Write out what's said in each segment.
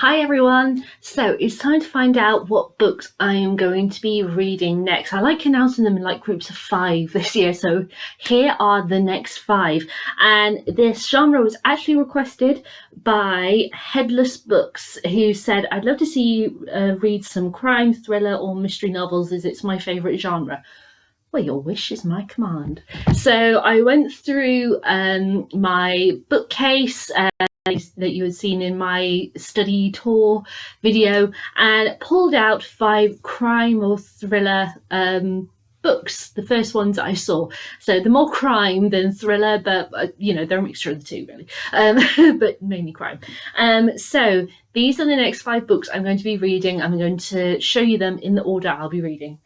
Hi everyone! So it's time to find out what books I am going to be reading next. I like announcing them in like groups of 5 this year, so here are the next 5. And this genre was actually requested by Headless Books, who said, I'd love to see you read some crime, thriller or mystery novels as it's my favourite genre. Well, your wish is my command. So I went through my bookcase that you had seen in my study tour video and pulled out 5 crime or thriller books, the first ones I saw. So the more crime than thriller, but they're a mixture of the two really, but mainly crime. So these are the next 5 books I'm going to be reading. I'm going to show you them in the order I'll be reading.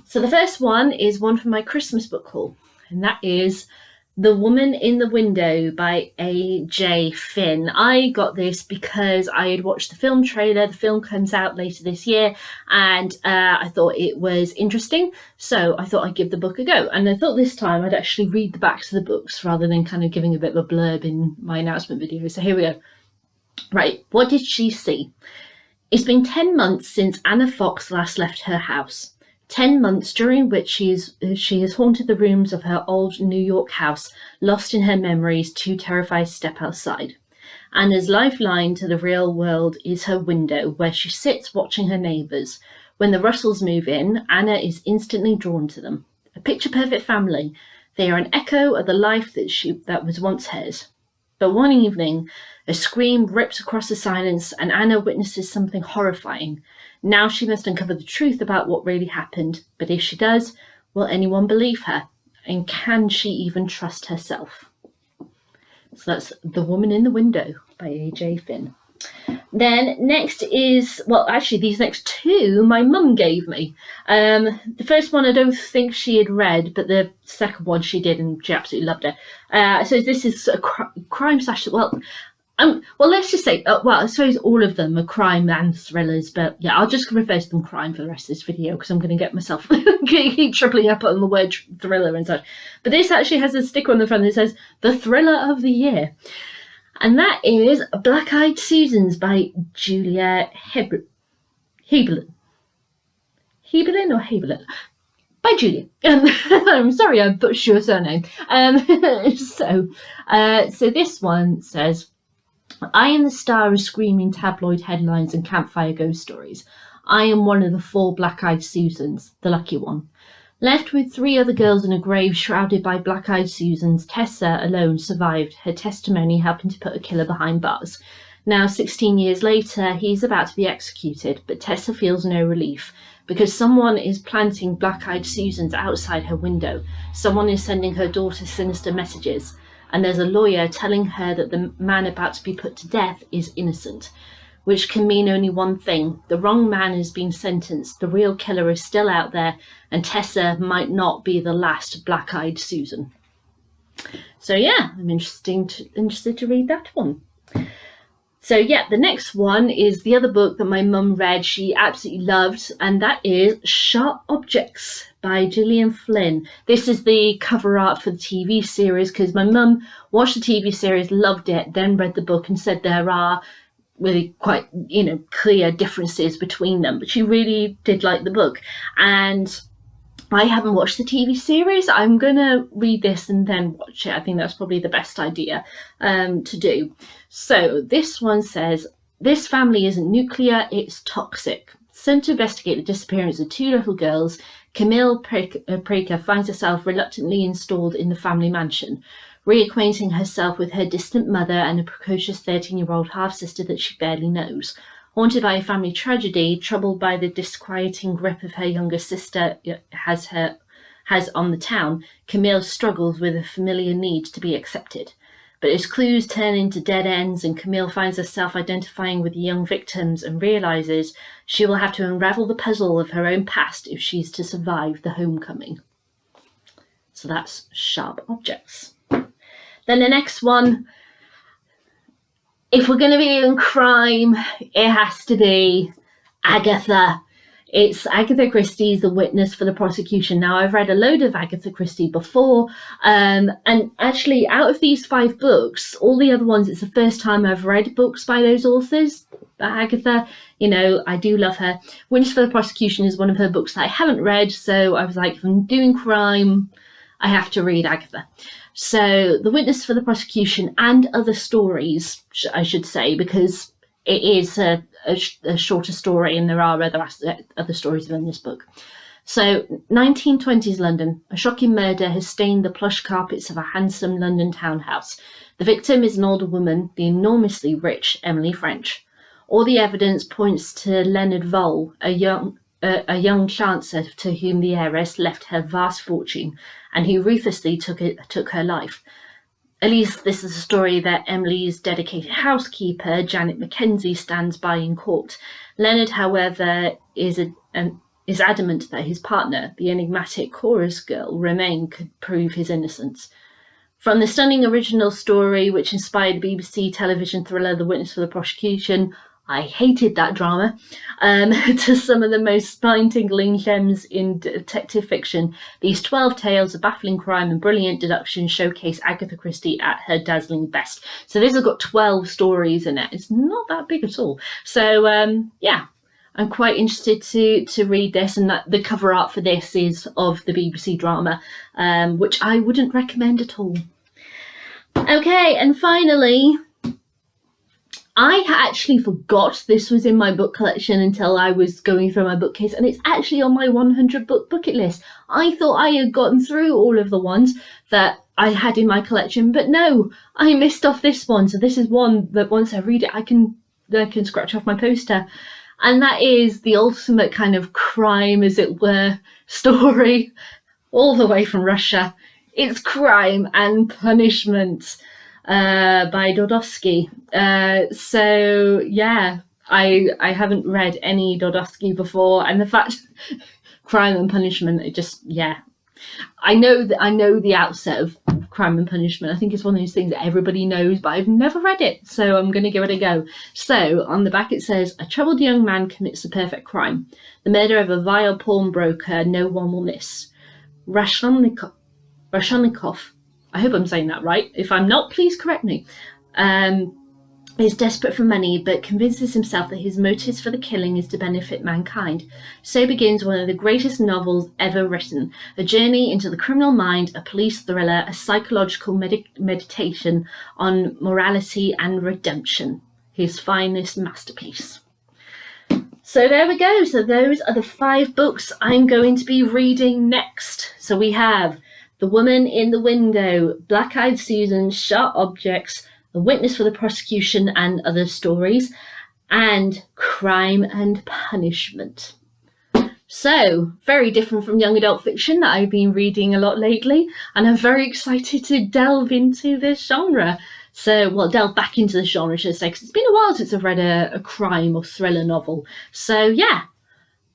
So the first one is one from my Christmas book haul, and that is The Woman in the Window by A.J. Finn. I got this because I had watched the film trailer. The film comes out later this year, and I thought it was interesting, so I thought I'd give the book a go. And I thought this time I'd actually read the backs of the books rather than kind of giving a bit of a blurb in my announcement video. So here we go. Right, what did she see? It's been 10 months since Anna Fox last left her house. 10 months during which she has haunted the rooms of her old New York house, lost in her memories, too terrified to step outside. Anna's lifeline to the real world is her window, where she sits watching her neighbours. When the Russells move in, Anna is instantly drawn to them. A picture-perfect family, they are an echo of the life that was once hers. But one evening, a scream rips across the silence and Anna witnesses something horrifying. Now she must uncover the truth about what really happened, but if she does, will anyone believe her? And can she even trust herself? So that's The Woman in the Window by A.J. Finn. Then next is, well, actually these next 2 my mum gave me. The first one I don't think she had read, but the second one she did and she absolutely loved it. So this is a crime slash, well, let's just say, I suppose all of them are crime and thrillers, but yeah, I'll just refer to them crime for the rest of this video because I'm going to get myself keep tripling up on the word thriller and such. But this actually has a sticker on the front that says, The Thriller of the Year. And that is Black-Eyed Susans by Julia Heberlin. Heberlin or Heberlin? By Julia. I'm sorry I butchered your surname. So this one says, I am the star of screaming tabloid headlines and campfire ghost stories. I am one of the 4 Black-Eyed Susans, the lucky one. Left with 3 other girls in a grave shrouded by Black-Eyed Susans, Tessa alone survived, her testimony helping to put a killer behind bars. Now, 16 years later, he's about to be executed, but Tessa feels no relief because someone is planting Black-Eyed Susans outside her window. Someone is sending her daughter sinister messages, and there's a lawyer telling her that the man about to be put to death is innocent, which can mean only one thing. The wrong man has been sentenced, the real killer is still out there, and Tessa might not be the last Black-Eyed Susan. So yeah, I'm interested to read that one. So yeah, the next one is the other book that my mum read, she absolutely loved, and that is Sharp Objects by Gillian Flynn. This is the cover art for the TV series because my mum watched the TV series, loved it, then read the book and said there are really quite, clear differences between them, but she really did like the book. And I haven't watched the TV series. I'm going to read this and then watch it. I think that's probably the best idea to do. So this one says, this family isn't nuclear, it's toxic. Sent to investigate the disappearance of 2 little girls, Camille Praker finds herself reluctantly installed in the family mansion, reacquainting herself with her distant mother and a precocious 13-year-old half-sister that she barely knows. Haunted by a family tragedy, troubled by the disquieting grip of her younger sister has on the town, Camille struggles with a familiar need to be accepted. But as clues turn into dead ends and Camille finds herself identifying with the young victims and realises she will have to unravel the puzzle of her own past if she's to survive the homecoming. So that's Sharp Objects. Then the next one, if we're going to be in crime, it has to be Agatha. It's Agatha Christie's The Witness for the Prosecution. Now, I've read a load of Agatha Christie before, and actually, out of these 5 books, all the other ones, it's the first time I've read books by those authors. Agatha, you know, I do love her. Witness for the Prosecution is one of her books that I haven't read, so I was like, if I'm doing crime, I have to read Agatha. So The Witness for the Prosecution and Other Stories, I should say, because it is a shorter story and there are other stories within this book. So 1920s London, a shocking murder has stained the plush carpets of a handsome London townhouse. The victim is an older woman, the enormously rich Emily French. All the evidence points to Leonard Vole, a young chancer to whom the heiress left her vast fortune, and who ruthlessly took her life. At least this is a story that Emily's dedicated housekeeper, Janet Mackenzie, stands by in court. Leonard, however, is adamant that his partner, the enigmatic chorus girl, Romaine, could prove his innocence. From the stunning original story which inspired the BBC television thriller The Witness for the Prosecution, I hated that drama, to some of the most spine-tingling gems in detective fiction, these 12 tales of baffling crime and brilliant deduction showcase Agatha Christie at her dazzling best. So this has got 12 stories in it. It's not that big at all. So, yeah. I'm quite interested to read this, and the cover art for this is of the BBC drama, which I wouldn't recommend at all. Okay, and finally, I actually forgot this was in my book collection until I was going through my bookcase, and it's actually on my 100 book bucket list. I thought I had gotten through all of the ones that I had in my collection, but no, I missed off this one. So this is one that once I read it, I can scratch off my poster. And that is the ultimate kind of crime, as it were, story, all the way from Russia. It's Crime and Punishment by Dodosky. So, yeah, I haven't read any Dodosky before. And the fact, Crime and Punishment, it just, yeah. I know the outset of Crime and Punishment. I think it's one of those things that everybody knows, but I've never read it, so I'm going to give it a go. So on the back it says, a troubled young man commits the perfect crime. The murder of a vile pawnbroker no one will miss. Raskolnikov, I hope I'm saying that right. If I'm not, please correct me. Is desperate for money, but convinces himself that his motives for the killing is to benefit mankind. So begins one of the greatest novels ever written, a journey into the criminal mind, a police thriller, a psychological meditation on morality and redemption. His finest masterpiece. So there we go. So those are the 5 books I'm going to be reading next. So we have The Woman in the Window, Black-Eyed Susan, Sharp Objects, The Witness for the Prosecution and Other Stories, and Crime and Punishment. So, very different from young adult fiction that I've been reading a lot lately, and I'm very excited to delve into this genre. So, well, delve back into the genre, should I say, because it's been a while since I've read a crime or thriller novel. So, yeah,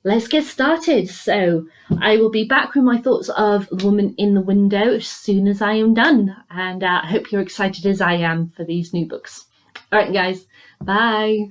let's get started. So I will be back with my thoughts of The Woman in the Window as soon as I am done. And I hope you're excited as I am for these new books. All right, guys. Bye.